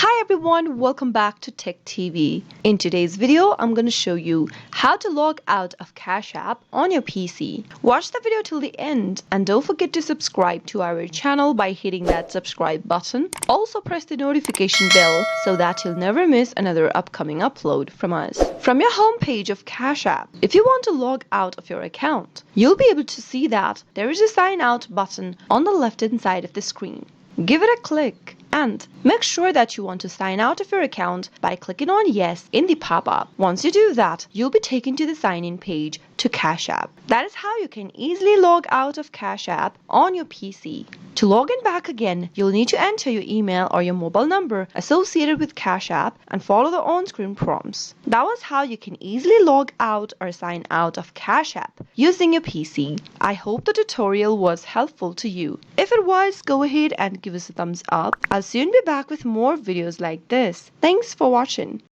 Hi everyone, welcome back to Tech TV. In today's video, I'm going to show you how to log out of Cash App on your PC. Watch the video till the end and don't forget to subscribe to our channel by hitting that subscribe button. Also press the notification bell so that you'll never miss another upcoming upload from us. From your home page of Cash App, if you want to log out of your account, you'll be able to see that there is a sign out button on the left hand side of the screen. Give it a click and make sure that you want to sign out of your account by clicking on yes in the pop-up. Once you do that, you'll be taken to the sign-in page to Cash App. That is how you can easily log out of Cash App on your PC. To log in back again, you'll need to enter your email or your mobile number associated with Cash App and follow the on-screen prompts. That was how you can easily log out or sign out of Cash App using your PC. I hope the tutorial was helpful to you. If it was, go ahead and give us a thumbs up. I'll soon be back with more videos like this. Thanks for watching.